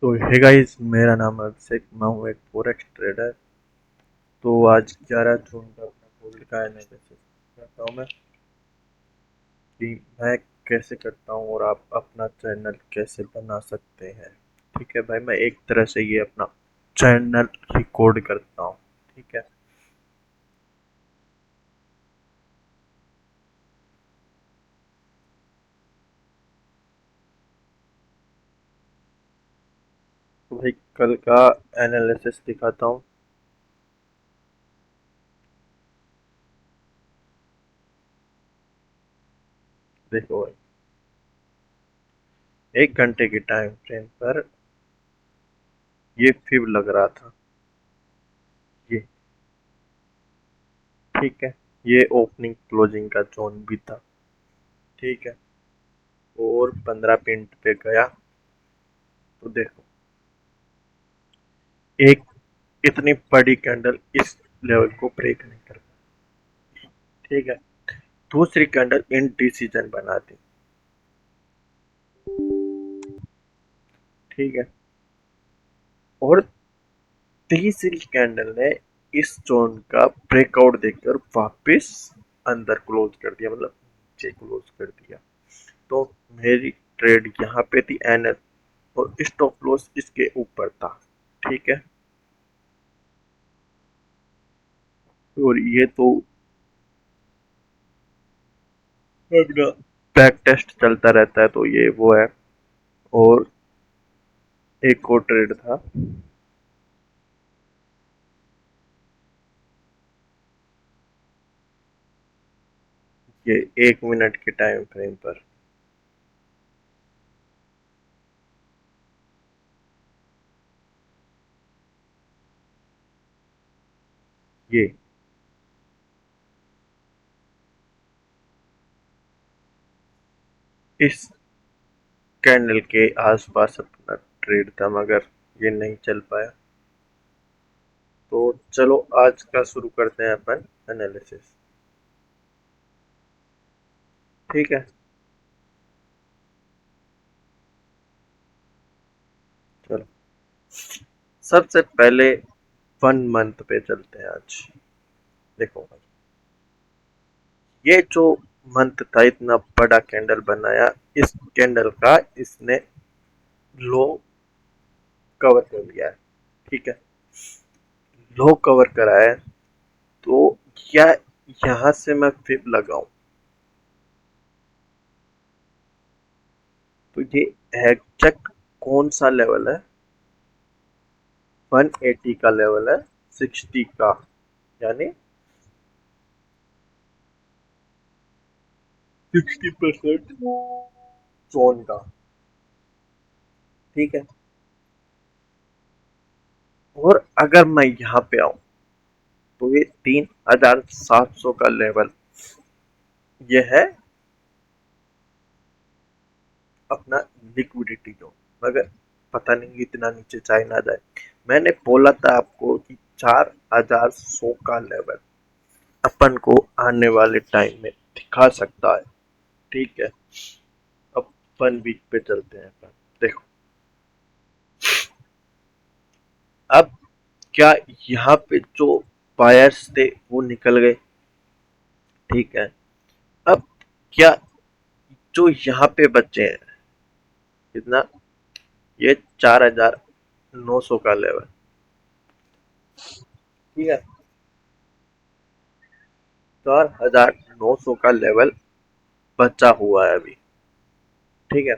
तो hey guys, मेरा नाम है अभिषेक। मैं हूँ एक फॉरेक्स ट्रेडर। तो आज 11 जून का अपना गोल्ड का एनालिसिस करता हूँ मैं कि मैं कैसे करता हूँ और आप अपना चैनल कैसे बना सकते हैं। ठीक है भाई, मैं एक तरह से ये अपना चैनल रिकॉर्ड करता हूँ। ठीक है, तो भाई कल का एनालिसिस दिखाता हूँ। देखो भाई, 1 घंटे की टाइम फ्रेम पर ये फिब लग रहा था। ये ठीक है, ये ओपनिंग क्लोजिंग का जोन भी था। ठीक है, और 15 मिनट पे गया तो देखो, एक इतनी बड़ी कैंडल इस लेवल को ब्रेक नहीं कर पाई। ठीक है, दूसरी कैंडल इनडिसीजन बना दी। ठीक है, और तीसरी कैंडल ने इस जोन का ब्रेकआउट देकर वापस अंदर क्लोज कर दिया, मतलब नीचे क्लोज कर दिया। तो मेरी ट्रेड यहाँ पे थी एनएल, और स्टॉप लॉस इसके ऊपर था। ठीक है, और ये तो अपना बैक टेस्ट चलता रहता है, तो ये वो है। और एक और ट्रेड था, ये 1 मिनट के टाइम फ्रेम पर। ये इस कैंडल के आसपास अपना ट्रेड था, मगर ये नहीं चल पाया। तो चलो आज का शुरू करते हैं अपन एनालिसिस। ठीक है, चलो सबसे पहले 1 मंथ पे चलते हैं आज। देखो भाई, ये जो मंथ था, इतना बड़ा कैंडल बनाया। इस कैंडल का इसने लो कवर कर लिया है। ठीक है, लो कवर करा है, तो क्या यहाँ से मैं फिब लगाऊं? तो ये एग्जैक्ट कौन सा लेवल है? 180 का लेवल है, 60 का, यानी 60% जोन का। ठीक है, और अगर मैं यहाँ पे आऊं तो ये 3700 का लेवल, ये है अपना लिक्विडिटी जोन। मगर पता नहीं इतना नीचे चाहे ना जाए। मैंने बोला था आपको कि 4100 का लेवल अपन को आने वाले टाइम में दिखा सकता है। ठीक है, अब 1 वीक पे चलते हैं अपन। देखो, अब क्या यहाँ पे जो बायर्स थे वो निकल गए? ठीक है, अब क्या जो यहाँ पे बचे हैं, कितना, ये 4900 का लेवल। ठीक है, 4900 का लेवल बचा हुआ है अभी। ठीक है,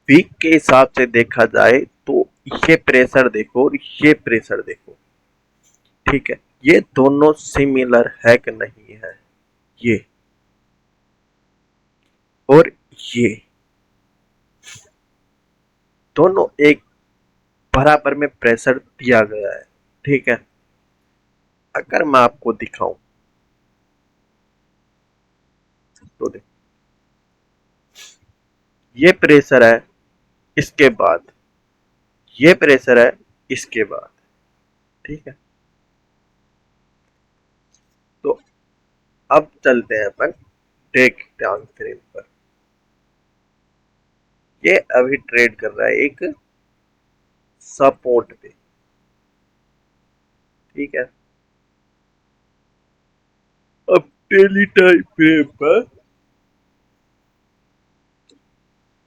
वीक के हिसाब से देखा जाए तो ये प्रेशर देखो और ये प्रेशर देखो। ठीक है, ये दोनों सिमिलर है कि नहीं है? ये और ये दोनों एक बराबर में प्रेशर दिया गया है। ठीक है, अगर मैं आपको दिखाऊं तो देखो, ये प्रेशर है, इसके बाद ये प्रेशर है, इसके बाद। ठीक है, तो अब चलते हैं अपन डेक टाइम फ्रेम पर। ये अभी ट्रेड कर रहा है एक सपोर्ट पे। ठीक है। अब डेली टाइम फ्रेम पर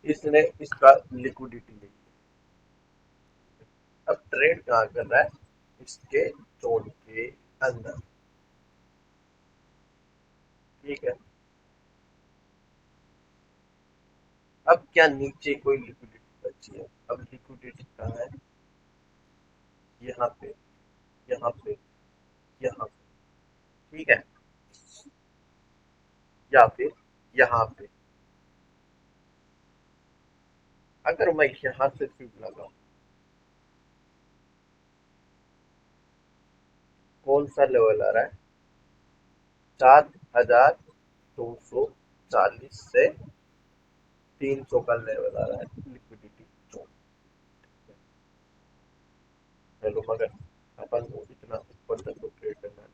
इसने इसका लिक्विडिटी ली। अब ट्रेड कहाँ कर रहा है, इसके जोन के अंदर। ठीक है। अब क्या नीचे कोई लिक्विडिटी बची है, अब लिक्विडिटी कहाँ है, यहाँ पे, यहाँ पे, यहाँ पे। ठीक है। या फिर यहाँ पे। अगर मैं यहाँ से ट्यूब लगाऊं, कौन सा लेवल आ रहा है, 4240 से 300 का लेवल आ रहा है लिक्विडिटी जोन। चलो मगर अपन को इतना ऊपर तक तो ट्रेड करना है।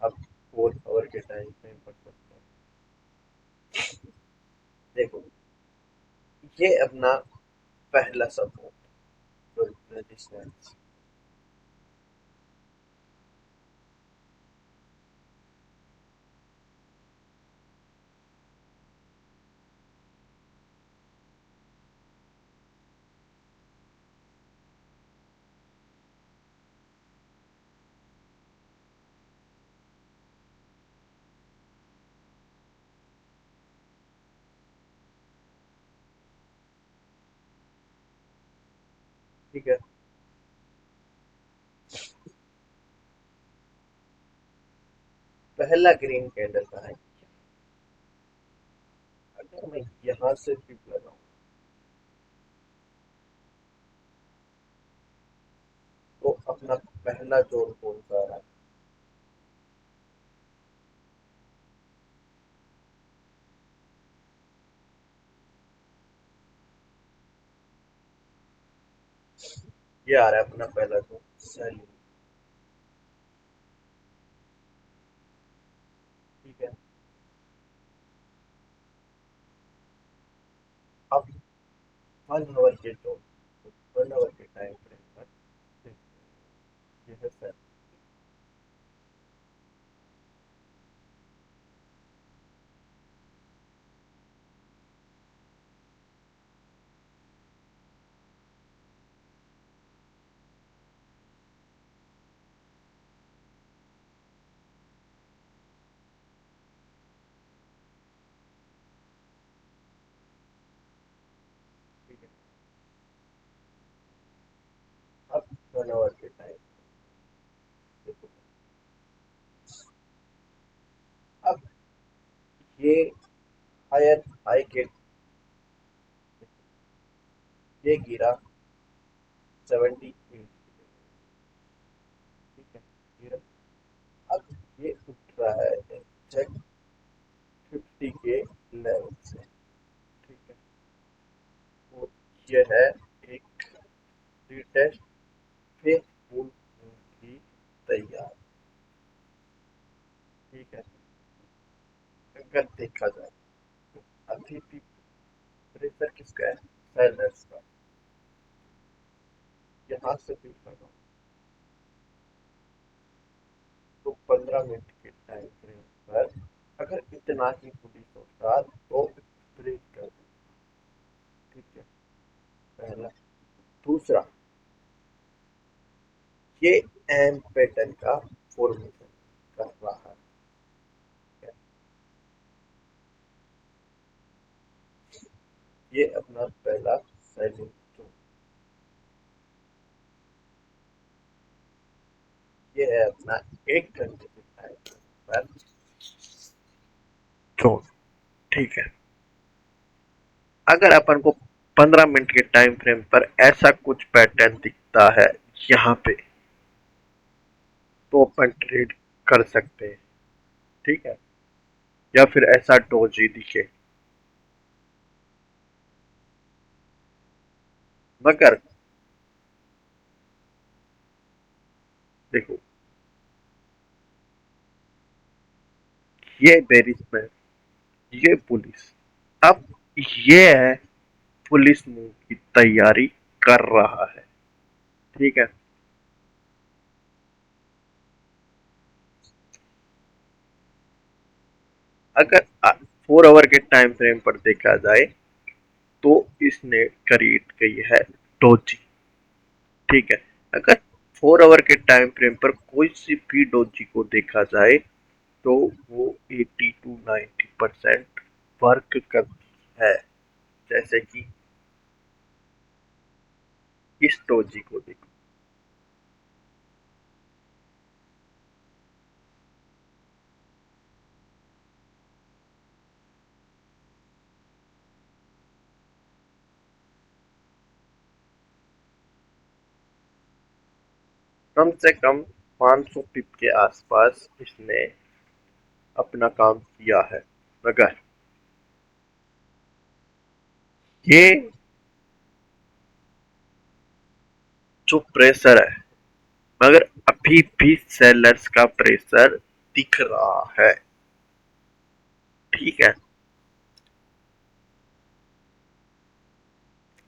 अब 4 आवर के टाइम फ्रेम पर सकते हैं। देखो, ये अपना पहला सपोर्ट जो रेजिस्टेंस। ठीक है। पहला ग्रीन कैंडल का है। अगर मैं यहाँ से टिप लगाऊं, तो अपना पहला जोन कौन सा है, ये आ रहा है अपना पहला जोन सेलिंग। ठीक है। अब 1 आवर के जोन, 1 आवर के टाइम फ्रेम पर ये है सेल। ठीक है। अब 1 आवर के टाइम देखो, अब ये हायर हाई के, ये गिरा 78। ठीक है। गिरा। अब ये उठ रहा है एग्जैक्ट 50 के लेवल से। ठीक है। तो ये है एक टेस्ट, फिर फुल की तैयार। ठीक है। अगर देखा जाए तो अभी भी प्रेशर किसका है, सेलर्स का। यहाँ से भी लगाओ तो 15 मिनट के टाइम फ्रेम पर अगर इतना ही पुलिस होता तो ब्रेक कर दो। ठीक है। पहला। दूसरा, ये एम पैटर्न का फॉर्मेशन कर रहा है। ये अपना पहला सेलिंग जोन, ये है अपना 1 घंटे के टाइम पर जोन। ठीक है। अगर अपन को 15 मिनट के टाइम फ्रेम पर ऐसा कुछ पैटर्न दिखता है यहाँ पे, तो अपन ट्रेड कर सकते हैं। ठीक है। या फिर ऐसा डोजी दिखे, मगर देखो, ये बेरिस में, ये पुलिस। अब ये है पुलिस मूव की तैयारी कर रहा है। ठीक है। अगर 4 आवर के टाइम फ्रेम पर देखा जाए तो इसने खरीद गई है डोजी। ठीक है। अगर 4 आवर के टाइम फ्रेम पर कोई सी भी डोजी को देखा जाए तो वो 80 to 90% वर्क करती है। जैसे कि इस डोजी को देखो। कम से कम 500 पिप के आसपास इसने अपना काम किया है। मगर ये जो प्रेशर है, मगर अभी भी सेलर्स का प्रेशर दिख रहा है। ठीक है।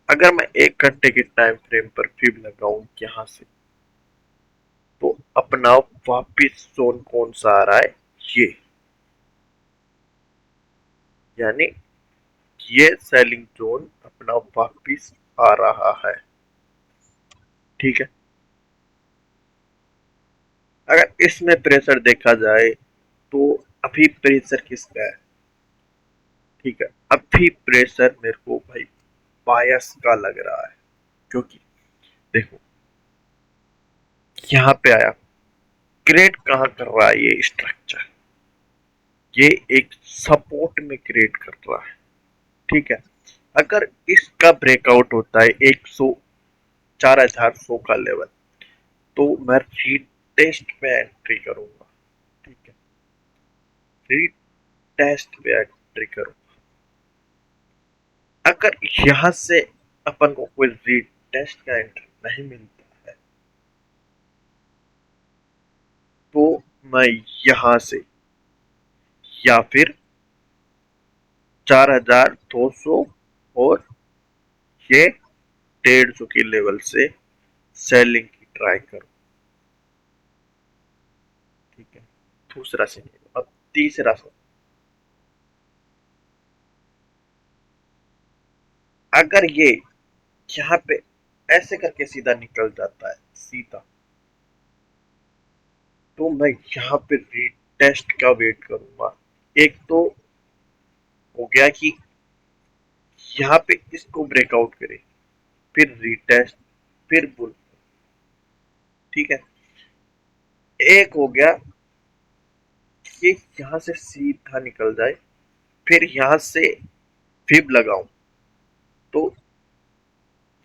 अगर मैं 1 घंटे के टाइम फ्रेम पर फिब लगाऊं यहाँ से, तो अपना वापिस जोन कौन सा आ रहा है, ये। यानी ये सेलिंग जोन अपना वापिस आ रहा है। ठीक है। अगर इसमें प्रेशर देखा जाए तो अभी प्रेशर किसका है? ठीक है। अभी प्रेशर मेरे को भाई बायस का लग रहा है। क्योंकि देखो, यहाँ पे आया, क्रिएट कहाँ कर रहा है ये स्ट्रक्चर? ये एक सपोर्ट में क्रिएट कर रहा है। ठीक है। अगर इसका ब्रेकआउट होता है 100 4100 का लेवल, तो मैं रीटेस्ट पे एंट्री करूंगा। ठीक है। रीटेस्ट पे एंट्री करूंगा। अगर यहां से अपन को कोई रीटेस्ट का एंट्री नहीं मिलता है, तो मैं यहां से या फिर 4200 और ये 150 की लेवल से सेलिंग की ट्राई करूं। ठीक है। दूसरा सीन। अब तीसरा सीन, अगर ये यहाँ पे ऐसे करके सीधा निकल जाता है सीधा, तो मैं यहाँ पे रीटेस्ट का वेट करूंगा। एक तो हो गया कि यहाँ पे इसको ब्रेकआउट करे, फिर रीटेस्ट, फिर बुल। ठीक है। एक हो गया कि यहाँ से सीधा निकल जाए, फिर यहाँ से फिब लगाऊं, तो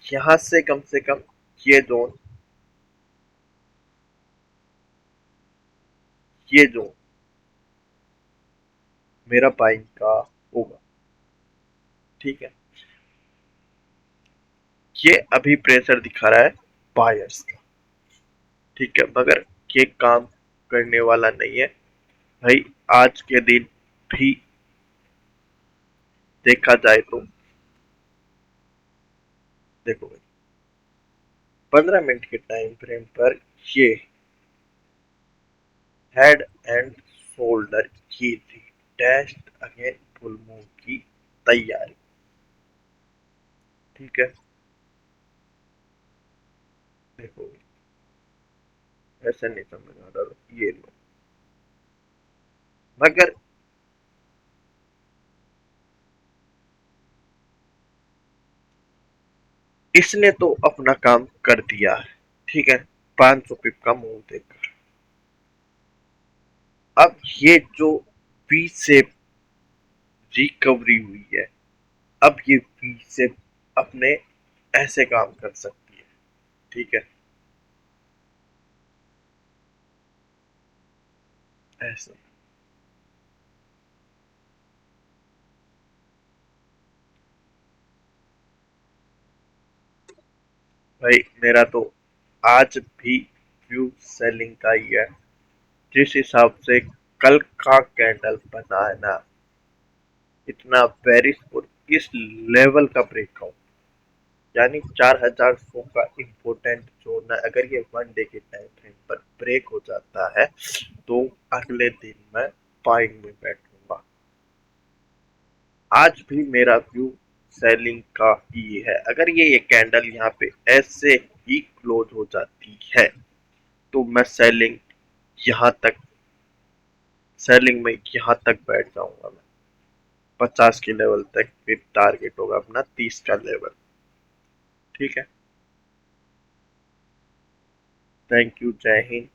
यहाँ से कम ये जोन, ये जोन मेरा बाइंग का होगा। ठीक है। ये अभी प्रेशर दिखा रहा है बायर्स का। ठीक है। मगर ये काम करने वाला नहीं है भाई। आज के दिन भी देखा जाए तो देखो भाई, 15 मिनट के टाइम फ्रेम पर ये हेड एंड शोल्डर की थी टेस्ट अगेन फुल मूव की तैयारी। ठीक है। देखो, ऐसा नहीं समझ आ रहा, ये लो। मगर इसने तो अपना काम कर दिया है। ठीक है। 500 पिप का मूव देकर अब ये जो वी से रिकवरी हुई है, अब ये वी से अपने ऐसे काम कर सकती है। ठीक है। ऐसे भाई मेरा तो आज भी व्यू सेलिंग का ही है। जिस हिसाब से कल का कैंडल बना है ना, इतना बेरिश और इस लेवल का ब्रेकआउट, यानी 4,100 का इम्पोर्टेंट जोन है। अगर ये 1 डे के टाइम फ्रेम पर ब्रेक हो जाता है तो अगले दिन मैं बाइंग में बैठूंगा। आज भी मेरा व्यू सेलिंग का ही है। अगर ये कैंडल यहाँ पे ऐसे ही क्लोज हो जाती है तो मैं यहाँ तक सेलिंग में यहाँ तक बैठ जाऊंगा मैं। 50 के लेवल तक फिर टारगेट होगा अपना 30 का लेवल। ठीक है। Thank you. जय हिंद।